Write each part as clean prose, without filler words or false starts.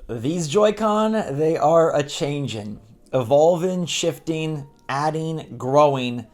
These Joy-Con, they are a changin', evolving, shifting, adding, growing,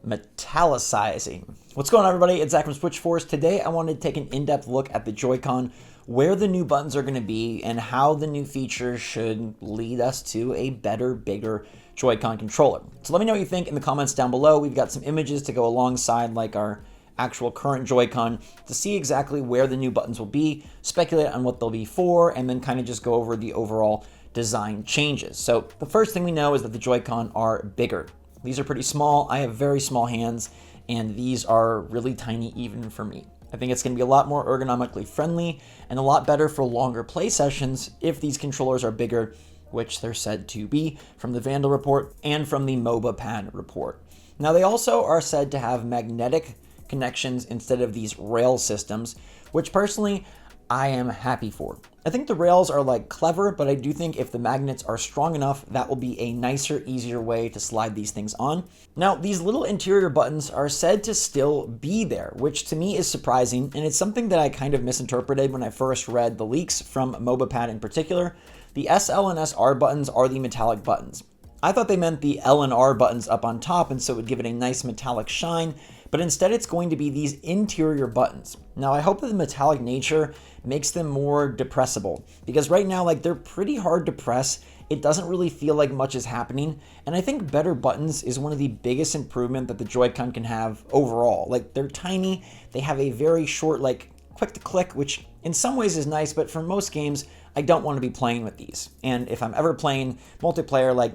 metallicizing. What's going on, everybody? It's Zach from SwitchForce. Today, I wanted to take an in-depth look at the Joy-Con, where the new buttons are going to be, and how the new features should lead us to a better, bigger Joy-Con controller. So let me know what you think in the comments down below. We've got some images to go alongside, like our actual current Joy-Con, to see exactly where the new buttons will be, speculate on what they'll be for, and then kind of just go over the overall design changes. So the first thing we know is that the Joy-Con are bigger. These are pretty small. I have very small hands, and these are really tiny even for me. I think it's going to be a lot more ergonomically friendly and a lot better for longer play sessions if these controllers are bigger, which they're said to be from the Vandal report and from the MobaPad report. Now, they also are said to have magnetic connections instead of these rail systems, which personally I am happy for. I think the rails are like clever, but I do think if the magnets are strong enough, that will be a nicer, easier way to slide these things on. Now, these little interior buttons are said to still be there, which to me is surprising, and it's something that I kind of misinterpreted when I first read the leaks from MobaPad in particular. The SL and SR buttons are the metallic buttons. I thought they meant the L and R buttons up on top, and so it would give it a nice metallic shine, but instead it's going to be these interior buttons. Now, I hope that the metallic nature makes them more depressible, because right now, like, they're pretty hard to press. It doesn't really feel like much is happening, and I think better buttons is one of the biggest improvement that the Joy-Con can have overall. Like, they're tiny, they have a very short, like, quick to click, which in some ways is nice, but for most games, I don't want to be playing with these. And if I'm ever playing multiplayer, like,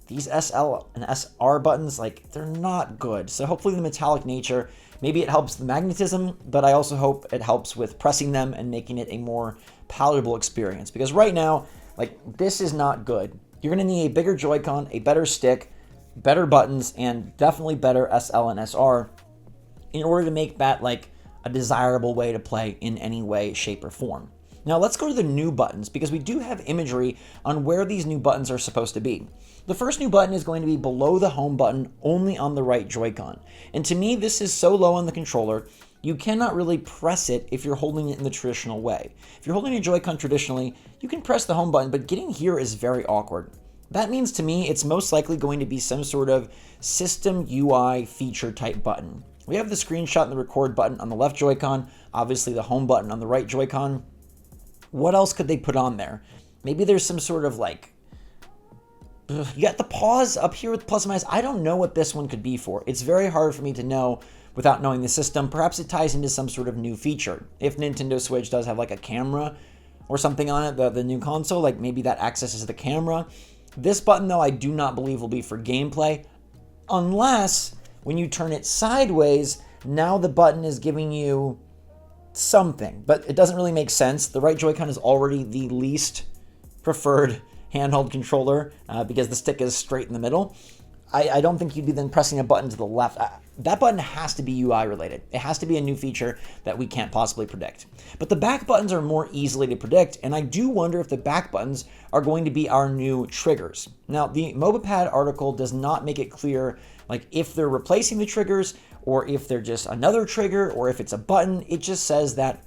these SL and SR buttons, like, they're not good. So hopefully the metallic nature, maybe it helps the magnetism, but I also hope it helps with pressing them and making it a more palatable experience. Because right now, like, this is not good. You're gonna need a bigger Joy-Con, a better stick, better buttons, and definitely better SL and SR in order to make that like a desirable way to play in any way, shape, or form. Now let's go to the new buttons, because we do have imagery on where these new buttons are supposed to be. The first new button is going to be below the home button, only on the right Joy-Con. And to me, this is so low on the controller, you cannot really press it if you're holding it in the traditional way. If you're holding a Joy-Con traditionally, you can press the home button, but getting here is very awkward. That means to me, it's most likely going to be some sort of system UI feature type button. We have the screenshot and the record button on the left Joy-Con, obviously the home button on the right Joy-Con. What else could they put on there? Maybe there's some sort of like, you got the pause up here with plus and minus. I don't know what this one could be for. It's very hard for me to know without knowing the system. Perhaps it ties into some sort of new feature. If Nintendo Switch does have like a camera or something on it, the new console, like maybe that accesses the camera. This button though, I do not believe will be for gameplay, unless when you turn it sideways, now the button is giving you something, but it doesn't really make sense. The right Joy-Con is already the least preferred handheld controller because the stick is straight in the middle. I don't think you'd be then pressing a button to the left. That button has to be UI related. It has to be a new feature that we can't possibly predict. But the back buttons are more easily to predict, and I do wonder if the back buttons are going to be our new triggers. Now, the MobaPad article does not make it clear like if they're replacing the triggers or if they're just another trigger or if it's a button. It just says that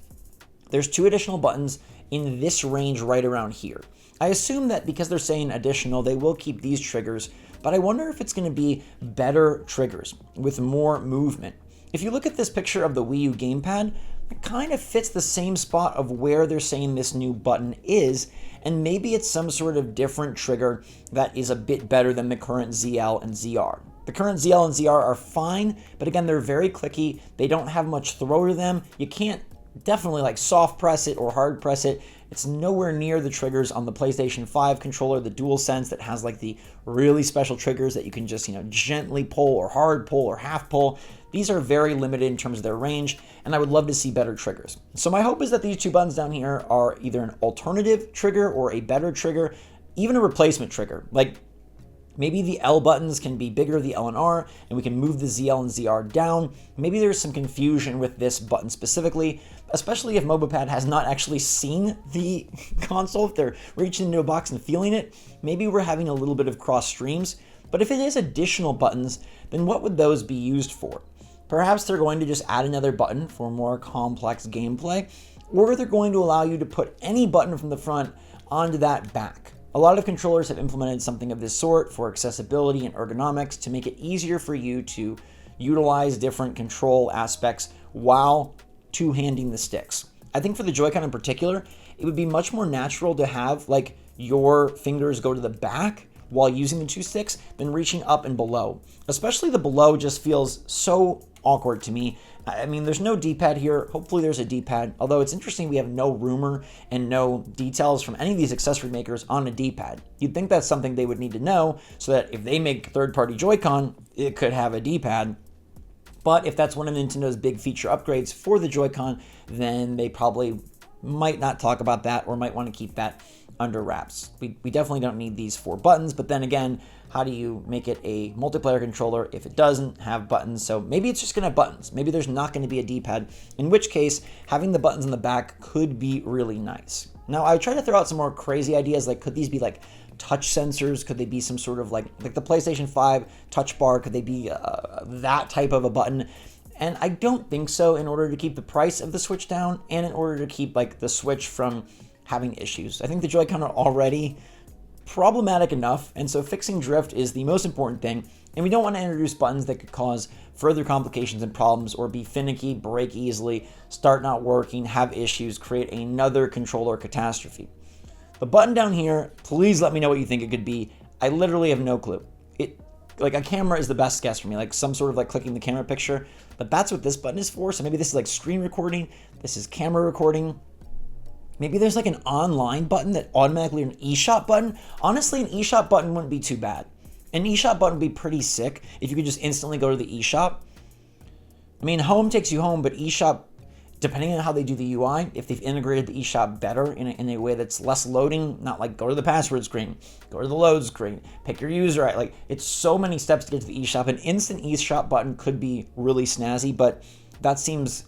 there's 2 additional buttons in this range right around here. I assume that because they're saying additional, they will keep these triggers, but I wonder if it's going to be better triggers with more movement. If you look at this picture of the Wii U gamepad, it kind of fits the same spot of where they're saying this new button is, and maybe it's some sort of different trigger that is a bit better than the current ZL and ZR. The current ZL and ZR are fine, but again, they're very clicky. They don't have much throw to them. You can't definitely like soft press it or hard press it. It's nowhere near the triggers on the PlayStation 5 controller, the DualSense, that has like the really special triggers that you can just, gently pull or hard pull or half pull. These are very limited in terms of their range, and I would love to see better triggers. So my hope is that these 2 buttons down here are either an alternative trigger or a better trigger, even a replacement trigger. Like, maybe the L buttons can be bigger, the L and R, and we can move the ZL and ZR down. Maybe there's some confusion with this button specifically, especially if MobaPad has not actually seen the console. If they're reaching into a box and feeling it, maybe we're having a little bit of cross streams. But if it is additional buttons, then what would those be used for? Perhaps they're going to just add another button for more complex gameplay, or they're going to allow you to put any button from the front onto that back. A lot of controllers have implemented something of this sort for accessibility and ergonomics to make it easier for you to utilize different control aspects while two-handing the sticks. I think for the Joy-Con in particular, it would be much more natural to have like your fingers go to the back while using the two sticks than reaching up and below. Especially the below just feels so awkward to me. I mean, there's no D-pad here. Hopefully there's a D-pad, although it's interesting we have no rumor and no details from any of these accessory makers on a D-pad. You'd think that's something they would need to know so that if they make third-party Joy-Con, it could have a D-pad. But if that's one of Nintendo's big feature upgrades for the Joy-Con, then they probably might not talk about that or might want to keep that under wraps. We definitely don't need these 4 buttons, but then again, how do you make it a multiplayer controller if it doesn't have buttons? So maybe it's just going to have buttons. Maybe there's not going to be a D-pad, in which case having the buttons on the back could be really nice. Now, I try to throw out some more crazy ideas, like could these be like touch sensors? Could they be some sort of like the PlayStation 5 touch bar? Could they be that type of a button? And I don't think so, in order to keep the price of the Switch down and in order to keep like the Switch from having issues. I think the Joy-Con are already problematic enough, and so fixing drift is the most important thing, and we don't want to introduce buttons that could cause further complications and problems or be finicky, break easily, start not working, have issues, create another controller catastrophe. The button down here, please let me know what you think it could be. I literally have no clue. Like a camera is the best guess for me, like some sort of like clicking the camera picture, but that's what this button is for. So maybe this is like screen recording, this is camera recording. Maybe there's like an online button that automatically, an eShop button. Honestly, an eShop button wouldn't be too bad. An eShop button would be pretty sick if you could just instantly go to the eShop. I mean, home takes you home, but eShop, depending on how they do the UI, if they've integrated the eShop better in a way that's less loading, not like go to the password screen, go to the load screen, pick your user, right? Like it's so many steps to get to the eShop. An instant eShop button could be really snazzy, but that seems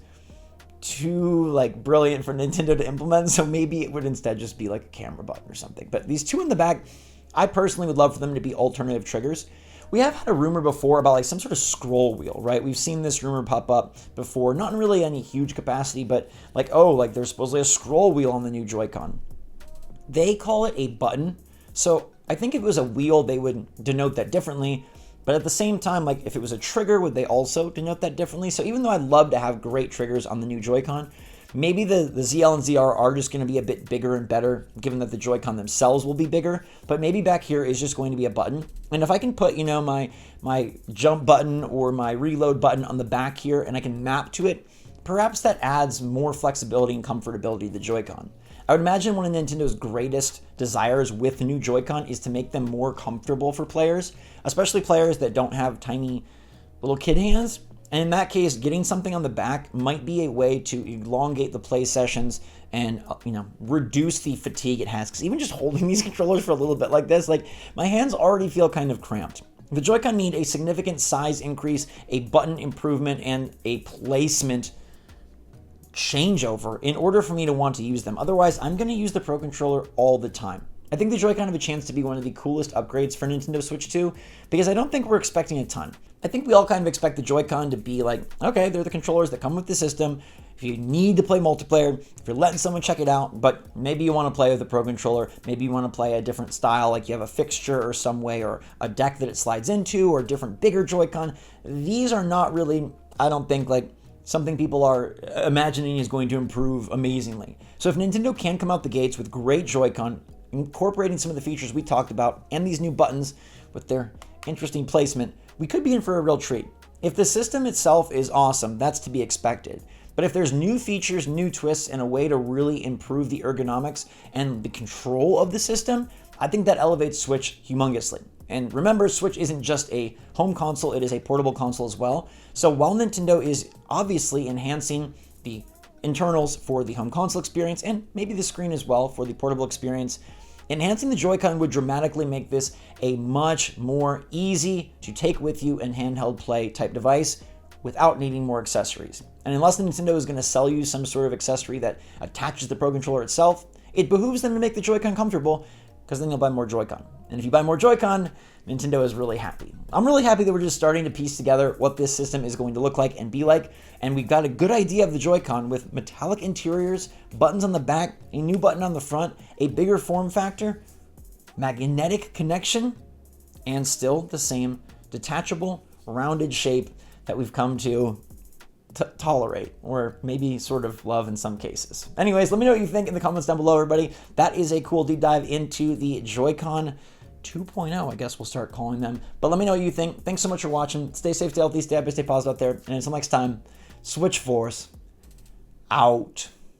too like brilliant for Nintendo to implement, so maybe it would instead just be like a camera button or something. But these two in the back, I personally would love for them to be alternative triggers. We have had a rumor before about like some sort of scroll wheel, right? We've seen this rumor pop up before, not in really any huge capacity, but like, oh, like there's supposedly a scroll wheel on the new Joy-Con. They call it a button, so I think if it was a wheel, they would denote that differently. But at the same time, like if it was a trigger, would they also denote that differently? So even though I'd love to have great triggers on the new Joy-Con, maybe the ZL and ZR are just going to be a bit bigger and better, given that the Joy-Con themselves will be bigger. But maybe back here is just going to be a button. And if I can put, my jump button or my reload button on the back here, and I can map to it, perhaps that adds more flexibility and comfortability to the Joy-Con. I would imagine one of Nintendo's greatest desires with the new Joy-Con is to make them more comfortable for players, especially players that don't have tiny little kid hands. And in that case, getting something on the back might be a way to elongate the play sessions and, reduce the fatigue it has. Because even just holding these controllers for a little bit like this, like my hands already feel kind of cramped. The Joy-Con need a significant size increase, a button improvement, and a placement changeover in order for me to want to use them. Otherwise, I'm going to use the Pro Controller all the time. I think the Joy-Con have a chance to be one of the coolest upgrades for Nintendo Switch 2 because I don't think we're expecting a ton. I think we all kind of expect the Joy-Con to be like, okay, they're the controllers that come with the system. If you need to play multiplayer, if you're letting someone check it out, but maybe you want to play with the Pro Controller, maybe you want to play a different style, like you have a fixture or some way or a deck that it slides into or a different bigger Joy-Con. These are not really, I don't think, like something people are imagining is going to improve amazingly. So if Nintendo can come out the gates with great Joy-Con, incorporating some of the features we talked about and these new buttons with their interesting placement, we could be in for a real treat. If the system itself is awesome, that's to be expected. But if there's new features, new twists, and a way to really improve the ergonomics and the control of the system, I think that elevates Switch humongously. And remember, Switch isn't just a home console, it is a portable console as well. So while Nintendo is obviously enhancing the internals for the home console experience and maybe the screen as well for the portable experience, enhancing the Joy-Con would dramatically make this a much more easy to take with you and handheld play type device without needing more accessories. And unless Nintendo is going to sell you some sort of accessory that attaches the Pro Controller itself, it behooves them to make the Joy-Con comfortable, because then you'll buy more Joy-Con. And if you buy more Joy-Con, Nintendo is really happy. I'm really happy that we're just starting to piece together what this system is going to look like and be like, and we've got a good idea of the Joy-Con with metallic interiors, buttons on the back, a new button on the front, a bigger form factor, magnetic connection, and still the same detachable, rounded shape that we've come to tolerate, or maybe sort of love in some cases. Anyways, let me know what you think in the comments down below, everybody. That is a cool deep dive into the Joy-Con 2.0, I guess we'll start calling them. But let me know what you think. Thanks so much for watching. Stay safe, stay healthy, stay happy, stay positive out there. And until next time, SwitchForce out.